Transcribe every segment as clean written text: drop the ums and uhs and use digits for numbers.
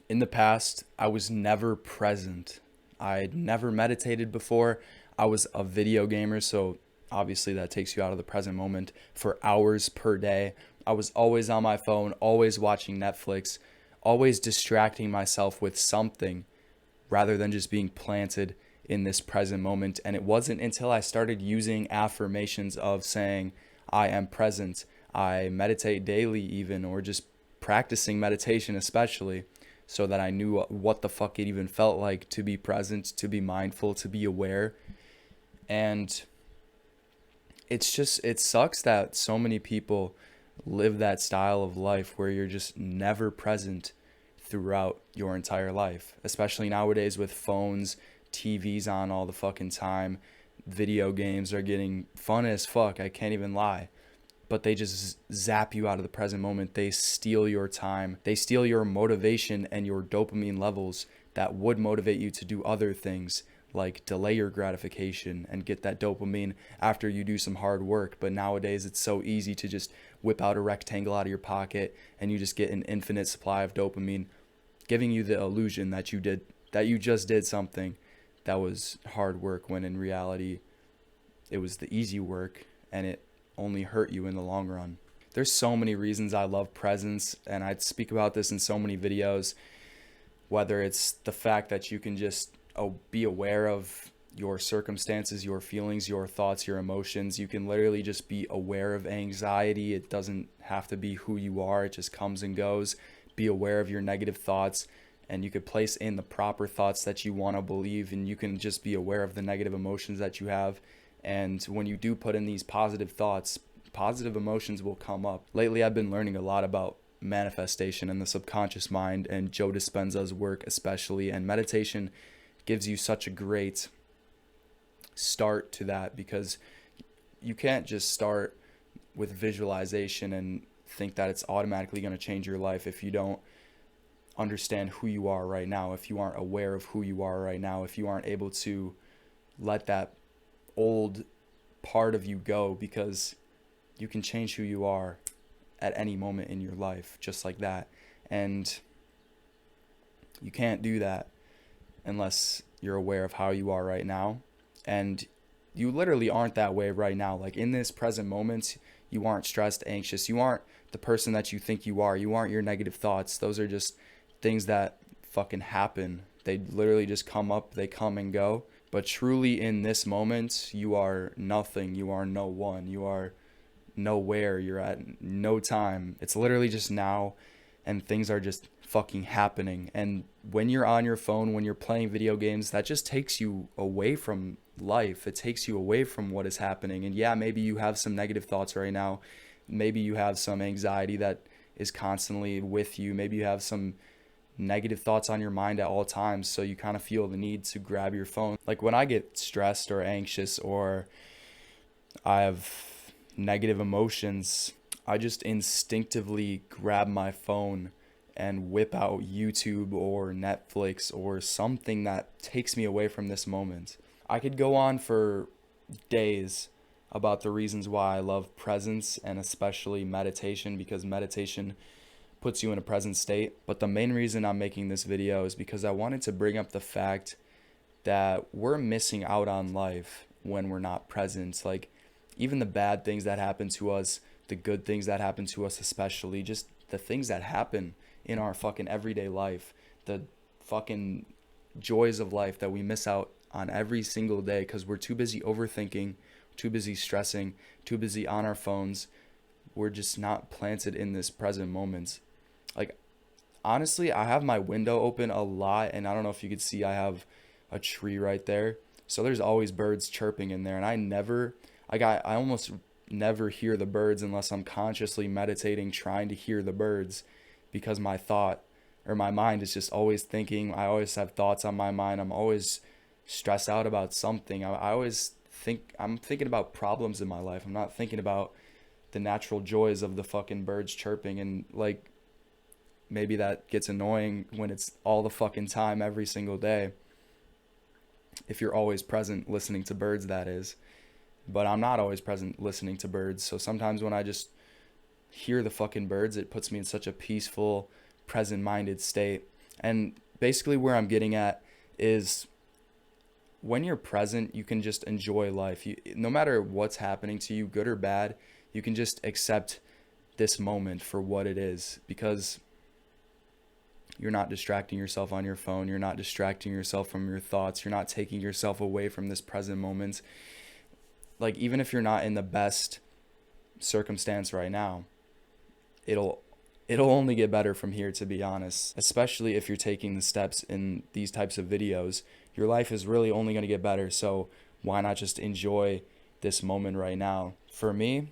In the past, I was never present. I'd never meditated before. I was a video gamer, so obviously that takes you out of the present moment for hours per day. I was always on my phone, always watching Netflix, always distracting myself with something rather than just being planted in this present moment. And it wasn't until I started using affirmations of saying, I am present, I meditate daily, even, or just practicing meditation, especially, so that I knew what the fuck it even felt like to be present, to be mindful, to be aware. And it sucks that so many people live that style of life where you're just never present throughout your entire life, especially nowadays with phones, TVs on all the fucking time. Video games are getting fun as fuck, I can't even lie. But they just zap you out of the present moment. They steal your time. They steal your motivation and your dopamine levels that would motivate you to do other things like delay your gratification and get that dopamine after you do some hard work. But nowadays it's so easy to just whip out a rectangle out of your pocket and you just get an infinite supply of dopamine, giving you the illusion that you just did something that was hard work, when in reality it was the easy work and it only hurt you in the long run. There's so many reasons I love presence, and I'd speak about this in so many videos, whether it's the fact that you can just be aware of your circumstances, your feelings, your thoughts, your emotions. You can literally just be aware of anxiety. It doesn't have to be who you are. It just comes and goes. Be aware of your negative thoughts, and you could place in the proper thoughts that you want to believe, and you can just be aware of the negative emotions that you have. And when you do put in these positive thoughts, positive emotions will come up. Lately, I've been learning a lot about manifestation and the subconscious mind, and Joe Dispenza's work especially, and meditation gives you such a great start to that, because you can't just start with visualization and think that it's automatically going to change your life if you don't understand who you are right now, if you aren't aware of who you are right now, if you aren't able to let that old part of you go, because you can change who you are at any moment in your life just like that. And you can't do that unless you're aware of how you are right now. And you literally aren't that way right now. Like in this present moment, you aren't stressed, anxious. You aren't the person that you think you are. You aren't your negative thoughts. Those are just things that fucking happen. They literally just come up, they come and go. But truly in this moment, you are nothing. You are no one. You are nowhere. You're at no time. It's literally just now, and things are just fucking happening. And when you're on your phone, when you're playing video games, that just takes you away from life. It takes you away from what is happening. And yeah, maybe you have some negative thoughts right now. Maybe you have some anxiety that is constantly with you. Maybe you have some negative thoughts on your mind at all times, so you kind of feel the need to grab your phone. Like when I get stressed or anxious, or I have negative emotions, I just instinctively grab my phone and whip out YouTube or Netflix or something that takes me away from this moment. I could go on for days about the reasons why I love presence, and especially meditation, because meditation puts you in a present state. But the main reason I'm making this video is because I wanted to bring up the fact that we're missing out on life when we're not present. Like even the bad things that happen to us, the good things that happen to us, especially just the things that happen in our fucking everyday life, the fucking joys of life that we miss out on every single day because we're too busy overthinking, too busy stressing, too busy on our phones. We're just not planted in this present moment. Like honestly, I have my window open a lot, and I don't know if you could see, I have a tree right there. So there's always birds chirping in there, and I almost never hear the birds unless I'm consciously meditating, trying to hear the birds, because my thought or my mind is just always thinking. I always have thoughts on my mind. I'm always stressed out about something. I always think I'm thinking about problems in my life. I'm not thinking about the natural joys of the fucking birds chirping. And like maybe that gets annoying when it's all the fucking time every single day, if you're always present listening to birds, that is. But I'm not always present listening to birds. So sometimes when I just hear the fucking birds, it puts me in such a peaceful, present-minded state. And basically where I'm getting at is when you're present, you can just enjoy life. No matter what's happening to you, good or bad, you can just accept this moment for what it is, because you're not distracting yourself on your phone. You're not distracting yourself from your thoughts. You're not taking yourself away from this present moment. Like, even if you're not in the best circumstance right now, it'll only get better from here, to be honest. Especially if you're taking the steps in these types of videos, your life is really only going to get better. So why not just enjoy this moment right now? For me,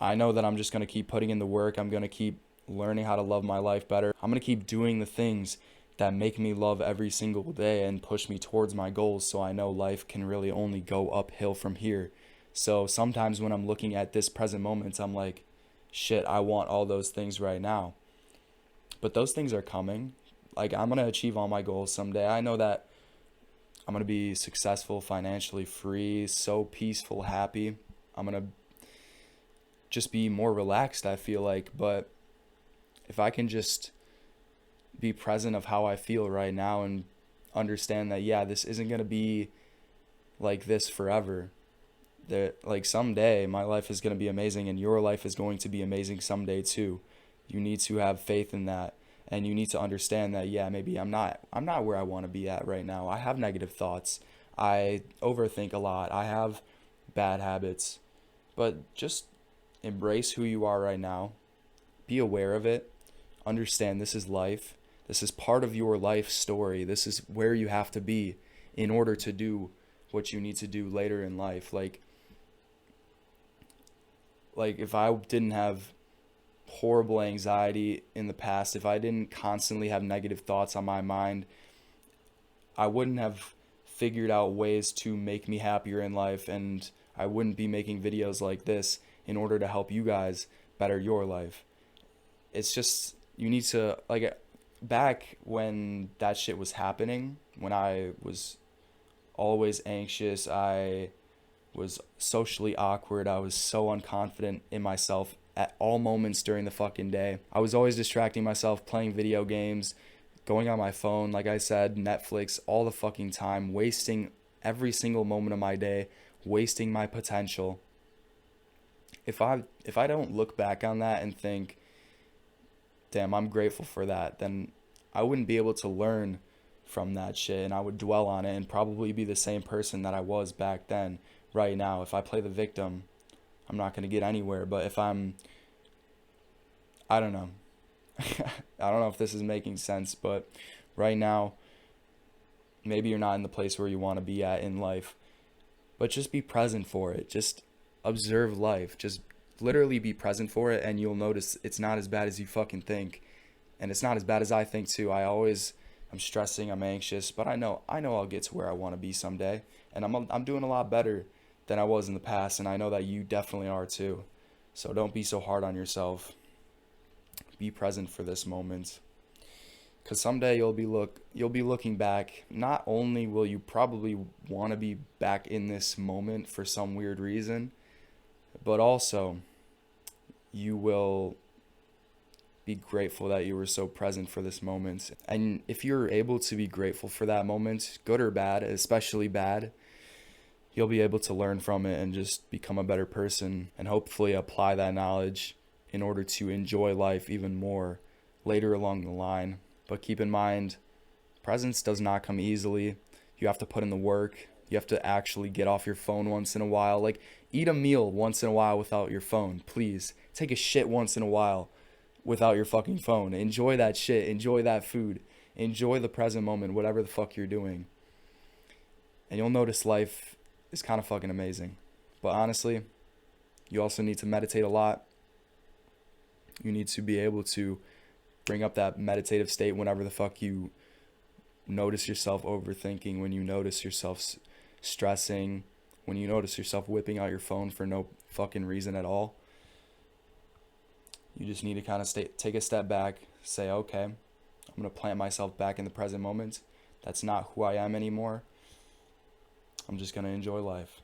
I know that I'm just going to keep putting in the work. I'm going to keep learning how to love my life better. I'm going to keep doing the things that make me love every single day and push me towards my goals, so I know life can really only go uphill from here. So sometimes when I'm looking at this present moment, I'm like, shit, I want all those things right now. But those things are coming. Like, I'm going to achieve all my goals someday. I know that I'm going to be successful, financially free, so peaceful, happy. I'm going to just be more relaxed, I feel like. But if I can just be present of how I feel right now and understand that, yeah, this isn't going to be like this forever. That, like, someday my life is going to be amazing and your life is going to be amazing someday too. You need to have faith in that, and you need to understand that, yeah, maybe I'm not where I want to be at right now. I have negative thoughts. I overthink a lot. I have bad habits. But just embrace who you are right now. Be aware of it. Understand this is life. This is part of your life story. This is where you have to be in order to do what you need to do later in life. Like if I didn't have horrible anxiety in the past, if I didn't constantly have negative thoughts on my mind, I wouldn't have figured out ways to make me happier in life, and I wouldn't be making videos like this in order to help you guys better your life. It's just, you need to, like, back when that shit was happening, when I was always anxious, I was socially awkward, I was so unconfident in myself at all moments during the fucking day. I was always distracting myself, playing video games, going on my phone, like I said, Netflix, all the fucking time, wasting every single moment of my day, wasting my potential. If I don't look back on that and think, damn, I'm grateful for that, then I wouldn't be able to learn from that shit, and I would dwell on it and probably be the same person that I was back then. Right now, if I play the victim, I'm not going to get anywhere. But if I don't know. I don't know if this is making sense, but right now, maybe you're not in the place where you want to be at in life, but just be present for it. Just observe life. Just literally be present for it, and you'll notice it's not as bad as you fucking think. And it's not as bad as I think too. I'm stressing, I'm anxious, but I know I'll get to where I want to be someday, and I'm doing a lot better than I was in the past, and I know that you definitely are too. So don't be so hard on yourself. Be present for this moment, because someday you'll be looking back. Not only will you probably want to be back in this moment for some weird reason, but also you will be grateful that you were so present for this moment. And if you're able to be grateful for that moment, good or bad, especially bad, you'll be able to learn from it and just become a better person, and hopefully apply that knowledge in order to enjoy life even more later along the line. But keep in mind, presence does not come easily. You have to put in the work. You have to actually get off your phone once in a while. Like, eat a meal once in a while without your phone, please. Take a shit once in a while without your fucking phone. Enjoy that shit. Enjoy that food. Enjoy the present moment, whatever the fuck you're doing. And you'll notice life is kind of fucking amazing. But honestly, you also need to meditate a lot. You need to be able to bring up that meditative state whenever the fuck you notice yourself overthinking, when you notice yourself stressing, when you notice yourself whipping out your phone for no fucking reason at all. You just need to kind of take a step back, say, okay, I'm going to plant myself back in the present moment. That's not who I am anymore. I'm just going to enjoy life.